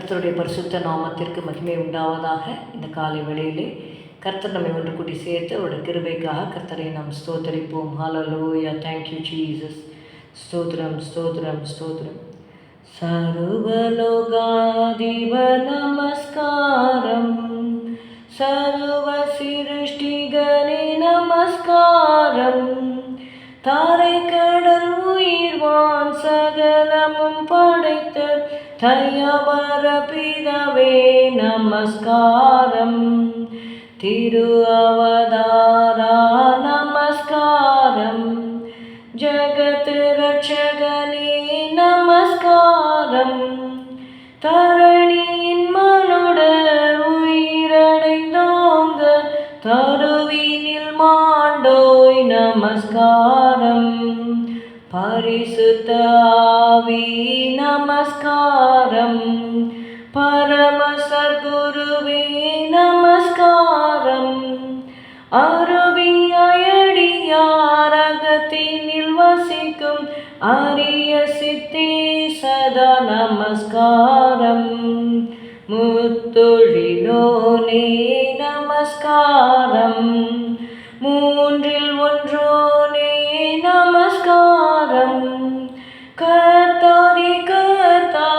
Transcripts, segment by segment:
கர்த்தருடைய பரிசுத்த நாமத்திற்கு மகிமை உண்டாவதாக. இந்த காலை வேளையிலே கர்த்தர் நம்மை ஒன்று கூட்டி சேர்த்து அவருடைய கிருபைக்காக கர்த்தரை நாம் ஸ்தோத்தரிப்போம். ஹல்லேலூயா, தேங்க்யூ ஜீசஸ். ஸ்தோத்திரம் ஸ்தோத்திரம் ஸ்தோத்திரம். சர்வலோகாதிப நமஸ்காரம், சர்வ சிருஷ்டிகனே நமஸ்காரம், தாரை கடல் உயிர்வான் சகலமும் படைத்த தயவர பிதாவே நமஸ்காரம், திரு அவதாரா நமஸ்காரம், ஜகத் ரட்சகனே நமஸ்காரம், தரணியின் மனுடர் உயிரடைந்தோங்க தருவினில் மாண்டோய் நமஸ்காரம், பரிசுத்த ஆவி நமஸ்காரம், பரம சத்குருவே நமஸ்காரம், அருவியடியாரகத்தினில் வசிக்கும் அரிய சித்தே சதா நமஸ்காரம், முத்தொழிலோனே நமஸ்காரம், மூன்றில் ஒன்றோனே நமஸ்காரம், கர்த்தாதி கர்த்தா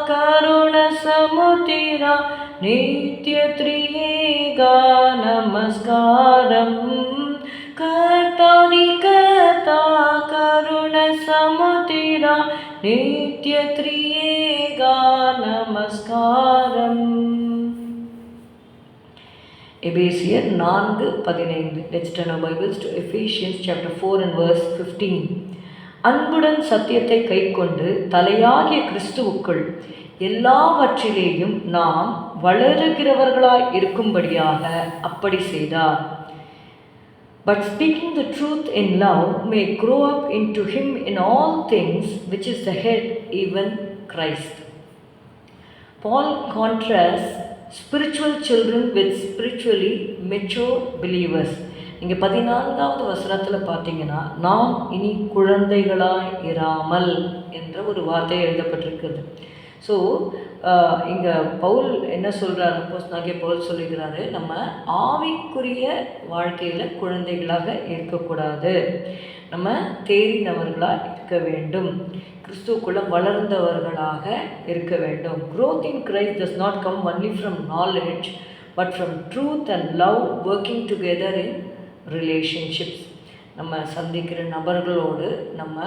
கருண சமுத்திரா நித்ய த்ரியேகா நமஸ்காரம், கர்த்தாதி கர்த்தா கருண சமுத்திரா நித்ய த்ரியேகா நமஸ்காரம். எபேசியர் 4:15. Let's turn our Bibles to Ephesians chapter 4 and verse 15. அன்புடன் சத்தியத்தை கைக்கொண்டு தலையாகிய கிறிஸ்துவுக்குள் எல்லாவற்றிலேயும் நாம் வளருகிறவர்களாய் இருக்கும்படியாக அப்படி செய்தார். But speaking the truth in love may grow up into him in all things, which is the head, even Christ. Paul contrasts spiritual children with spiritually mature believers. நீங்கள் 14வது வசனத்தில் பார்த்தீங்கன்னா, நாம் இனி குழந்தைகளாய் இராமல் என்ற ஒரு வார்த்தை எழுதப்பட்டிருக்கிறது. ஸோ இங்கே பவுல் என்ன சொல்கிறார்? அப்போஸ்தலனாகிய பவுல் சொல்லுகிறாரு, நம்ம ஆவிக்குரிய வாழ்க்கையில் குழந்தைகளாக இருக்கக்கூடாது, நம்ம தேறினவர்களாக இருக்க வேண்டும், கிறிஸ்துவுக்குள்ளே வளர்ந்தவர்களாக இருக்க வேண்டும். Growth in Christ does not come only from knowledge but from truth and love working together in relationships. நம்ம சந்திக்கிற நபர்களோடு நம்ம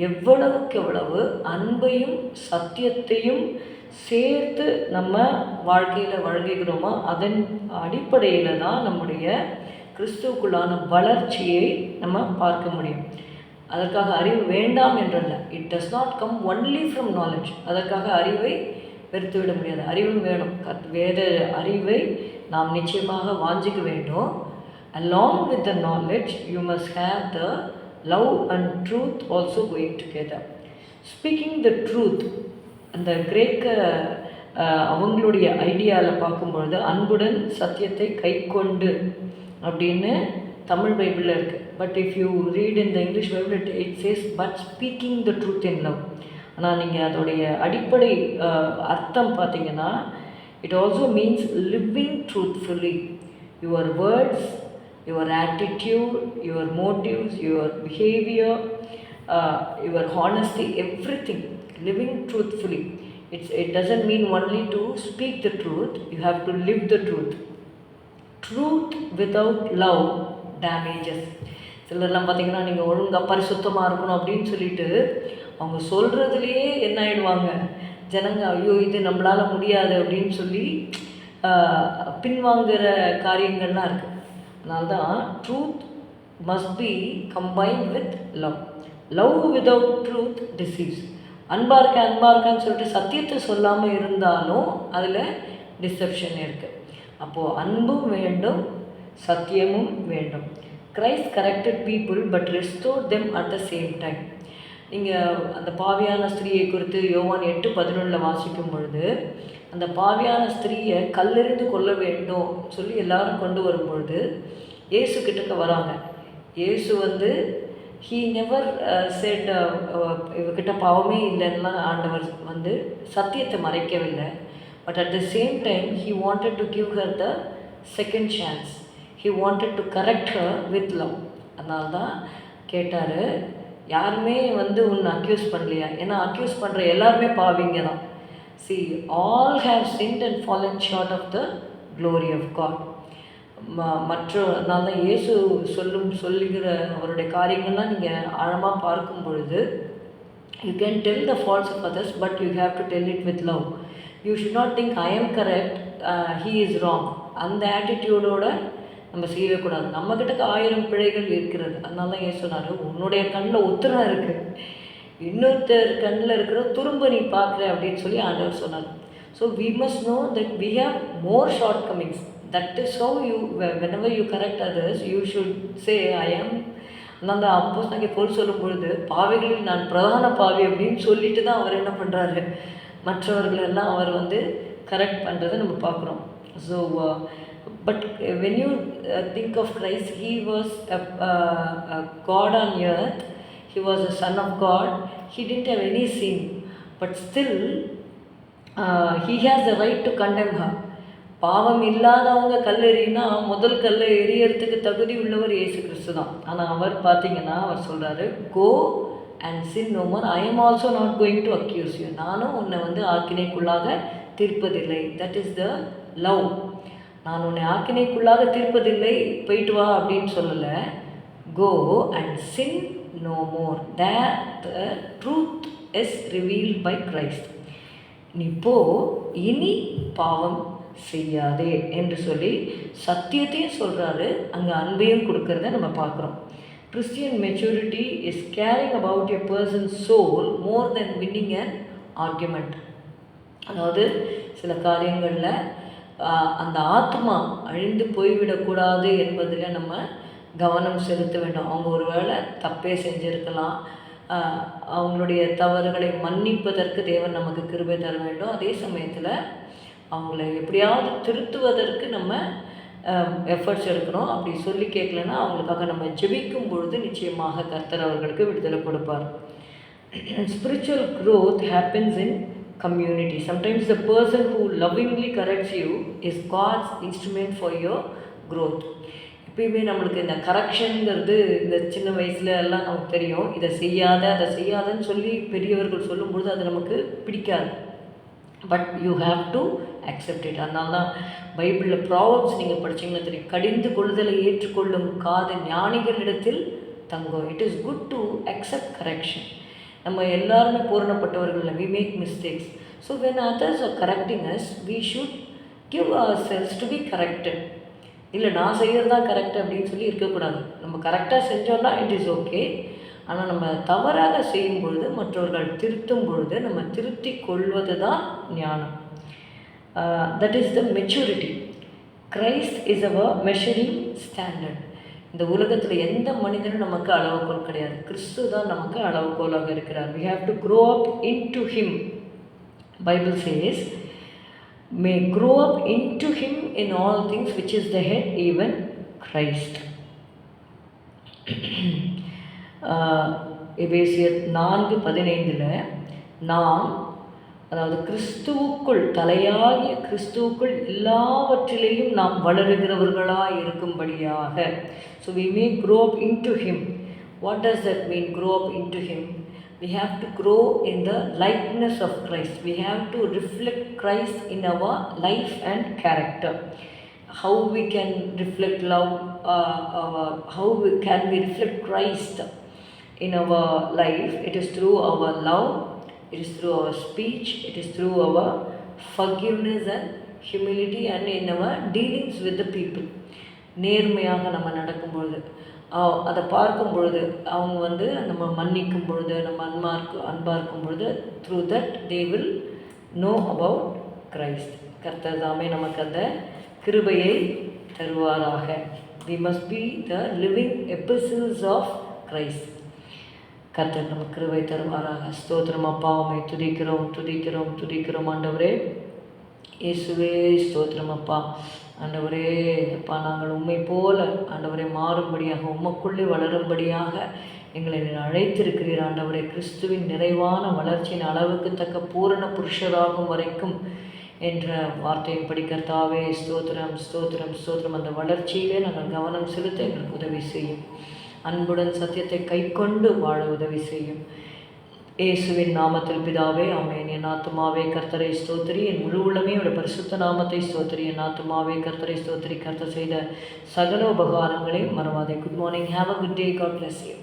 எவ்வளவுக்கு எவ்வளவு அன்பையும் சத்தியத்தையும் சேர்த்து நம்ம வாழ்க்கையில் வழங்குகிறோமோ அதன் அடிப்படையில் தான் நம்முடைய கிறிஸ்துவுக்குள்ளான வளர்ச்சியை நம்ம பார்க்க முடியும். அதற்காக அறிவு வேண்டாம் என்றல்ல. It does not come only from knowledge. அதற்காக அறிவை வெறுத்துவிட முடியாது. அறிவு வேணும். வேத அறிவை நாம் நிச்சயமாக வாஞ்சிக்க வேண்டும். Along with the knowledge, you must have the love and truth also going together. Speaking the truth, அந்த கிரேக்க அவங்களுடைய ஐடியாவில் பார்க்கும்பொழுது அன்புடன் சத்தியத்தை கை கொண்டு அப்படின்னு தமிழ் பைபிளில் இருக்குது. But if you read in the English Bible it chase but speaking the truth in love. ஆனால் நீங்கள் அதோடைய அடிப்படை அர்த்தம் பார்த்தீங்கன்னா, it also means living truthfully. Your words, your attitude, your motives, your behavior, your honesty, everything, living truthfully. It doesn't mean only to speak the truth, you have to live the truth. Truth without love damages. சிலர்லாம் பார்த்தீங்கன்னா, நீங்கள் ஒழுங்காக பரிசுத்தமாக இருக்கணும் அப்படின்னு சொல்லிட்டு அவங்க சொல்கிறதுலையே என்ன ஆகிடுவாங்க, ஜனங்க ஐயோ இது நம்மளால் முடியாது அப்படின்னு சொல்லி பின்வாங்குகிற காரியங்கள்லாம் இருக்குது. அதனால்தான் truth must be combined with love. Love without truth deceives. அன்பாக இருக்கான்னு சொல்லிட்டு சத்தியத்தை சொல்லாமல் இருந்தாலும் அதில் டிசெப்ஷன் இருக்குது. அப்போது அன்பும் வேண்டும், சத்தியமும் வேண்டும். Christ corrected people but restored them at the same time. நீங்கள் அந்த பாவியான ஸ்திரீயை குறித்து யோவான் 8:11 வாசிக்கும் பொழுது, அந்த பாவியான ஸ்திரீயை கல்லெறிந்து கொள்ள வேண்டும் சொல்லி எல்லாரும் கொண்டு வரும்பொழுது இயேசு கிட்டக்க வராங்க. இயேசு he never said இவகிட்ட பாவமே இல்லைன்னா ஆண்டவர் சத்தியத்தை மறைக்கவில்லை. But at the same time, he wanted to give her the second chance. He wanted to correct her with love. அதனால தான் கேட்டார், யாருமே உன்னை அக்யூஸ் பண்ணலையா? ஏன்னா அக்யூஸ் பண்ணுற எல்லாருமே பாவிங்க தான். See, all have sinned and fallen short of the glory of God. அதனால தான் இயேசு சொல்லுகிற அவருடைய காரியங்கள்லாம் நீங்கள் ஆழமாக பார்க்கும் பொழுது, you can tell the faults of others, but you have to tell it with love. You should not think I am correct, he is wrong. அந்த ஆட்டிடியூடோட நம்ம செய்யவே கூடாது. நம்மக்கிட்ட 1000 பிழைகள் இருக்கிறது. அதனால தான் ஏன் சொன்னார், உன்னுடைய கண்ணில் உத்தரம் இருக்குது, இன்னொருத்தர் கண்ணில் இருக்கிற துரும்ப நீ பார்க்குற அப்படின்னு சொல்லி ஆண்டவர் சொன்னார். So we must know that we have more shortcomings. That is how you, whenever you correct others, you should say I am. அந்த அப்போஸ்தலனாகிய பவுல் சொல்லும் பொழுது, பாவிகளில் நான் பிரதான பாவி அப்படின்னு சொல்லிட்டு தான் அவர் என்ன பண்ணுறாரு, மற்றவர்களெல்லாம் அவர் கரெக்ட் பண்ணுறதை நம்ம பார்க்குறோம். So but when you think of Christ, he was a God on earth, he was a son of God, he didn't have any sin, but still he has the right to condemn her. பாவம் இல்லாதவங்க கல் எறியினா முதல் கல்லை எரியறதுக்கு தகுதி உள்ளவர் இயேசு கிறிஸ்து தான். ஆனால் அவர் பார்த்தீங்கன்னா அவர் சொல்கிறாரு, go and sin no more, I am also not going to accuse you. நானும் உன்னை ஆக்கினைக்குள்ளாக தீர்ப்பதில்லை. That is the love. நான் உன்னை ஆக்கினைக்குள்ளாக தீர்ப்பதில்லை, போயிட்டு வா அப்படின்னு சொல்லலை. Go and sin no more, that truth is revealed by Christ. நீ போ, இனி பாவம் செய்யாதே என்று சொல்லி சத்தியத்தையும் சொல்கிறாரு, அங்கே அன்பையும் கொடுக்கறத நம்ம பார்க்குறோம். Christian maturity is caring about a person's soul more than winning an argument. அதாவது சில காரியங்களில் அந்த ஆத்மா அழிந்து போய்விடக்கூடாது என்பதில் நம்ம கவனம் செலுத்த வேண்டும். அவங்க ஒரு வேளை தப்பே செஞ்சுருக்கலாம், அவங்களுடைய தவறுகளை மன்னிப்பதற்கு தேவன் நமக்கு கிருபை தர வேண்டும். அதே சமயத்தில் அவங்கள எப்படியாவது திருத்துவதற்கு நம்ம எஃபர்ட்ஸ் எடுக்கணும். அப்படி சொல்லி கேட்கலன்னா அவங்களுக்காக நம்ம ஜெபிக்கும் பொழுது நிச்சயமாக கர்த்தர் அவர்களுக்கு விடுதலை கொடுப்பார். Spiritual growth happens in community. Sometimes the person who lovingly corrects you is God's instrument for your growth. எப்பயுமே நம்மளுக்கு இந்த கரெக்ஷனுங்கிறது இந்த சின்ன வயசில் எல்லாம் நமக்கு தெரியும். இதை செய்யாத அதை செய்யாதன்னு சொல்லி பெரியவர்கள் சொல்லும்பொழுது அது நமக்கு பிடிக்காது. But you have to accept it. அதனால தான் பைபிளில் ப்ராவர்ப்ஸ் நீங்கள் படித்தீங்கன்னா தெரியும், கடிந்து கொள்ளுதலை ஏற்றுக்கொள்ளும் காது ஞானிகளிடத்தில் தங்கும். It is good to accept correction. நம்ம எல்லாருமே பூரணப்பட்டவர்கள், we make mistakes. So when others are correcting us, we should give ourselves to be corrected. இல்லை நான் செய்கிறது தான் கரெக்ட் அப்படின்னு சொல்லி இருக்கக்கூடாது. நம்ம கரெக்டாக செஞ்சோன்னா இட் இஸ் ஓகே. ஆனால் நம்ம தவறாக செய்யும் பொழுது, மற்றவர்கள் திருத்தும் பொழுது நம்ம திருத்தி கொள்வது தான் ஞானம். That is the maturity. Christ is our measuring standard. இந்த உலகத்தில் எந்த மனிதனும் நமக்கு அளவுகோல் கிடையாது. கிறிஸ்து தான் நமக்கு அளவுகோலாக இருக்கிறார். We have to grow up into him. Bible says, may grow up into him in all things, which is the head, even Christ. எபேசியர் 4:15 நாம், அதாவது கிறிஸ்துவுக்குள், தலையாகிய கிறிஸ்துவுக்குள் எல்லாவற்றிலேயும் நாம் வளருகிறவர்களாக இருக்கும்படியாக. So we may grow up into him. What does that mean, grow up into him? We have to grow in the likeness of Christ. We have to reflect Christ in our life and character. How we can reflect love, how can we reflect Christ in our life? It is through our love, it is through our speech, it is through our forgiveness and humility, and in our dealings with the people. நேர்மையாக நம்ம நடக்கும்பொழுது, அதை பார்க்கும் பொழுது, அவங்க நம்ம மன்னிக்கும் பொழுது, நம்ம அன்பாக இருக்கும் பொழுது, through that they will know about Christ. கர்த்தர் தாமே நமக்கு அந்த கிருபையை தருவாராக. We must be the living epistles of Christ. கர்த்தர் நமக்கு கிருபை தருவாராக. ஸ்தோத்திரம் அப்பா, உம்மை துதிக்கிறோம் துதிக்கிறோம் துதிக்கிறோம் ஆண்டவரே. இயேசுவே ஸ்தோத்திரம் அப்பா. ஆண்டவரே அப்பா, நாங்கள் உம்மை போல ஆண்டவரை மாறும்படியாக, உமக்குள்ளே வளரும்படியாக எங்களை அழைத்திருக்கிறீர் ஆண்டவரே. கிறிஸ்துவின் நிறைவான வளர்ச்சியின் அளவுக்கு தக்க பூரண புருஷராகும் வரைக்கும் என்ற வார்த்தையின்படி கர்த்தாவே ஸ்தோத்திரம் ஸ்தோத்திரம் ஸ்தோத்திரம். அந்த வளர்ச்சியிலே நாங்கள் கவனம் செலுத்த எங்களுக்கு உதவி செய்யும். அன்புடன் சத்தியத்தை கைக்கொண்டு வாழ உதவி செய்யும். இயேசுவின் நாமத்தில் பிதாவே, ஆமென். என் ஆத்துமாவே கர்த்தரை ஸ்தோத்திரி, என் முழு உள்ளமே ஒரு பரிசுத்த நாமத்தை ஸ்தோத்திரி. என் ஆத்துமாவே கர்த்தரை ஸ்தோத்திரி, கர்த்தர் செய்த சகல உபகாரங்களை மறவாதே. Good morning. Have a good day. God bless you.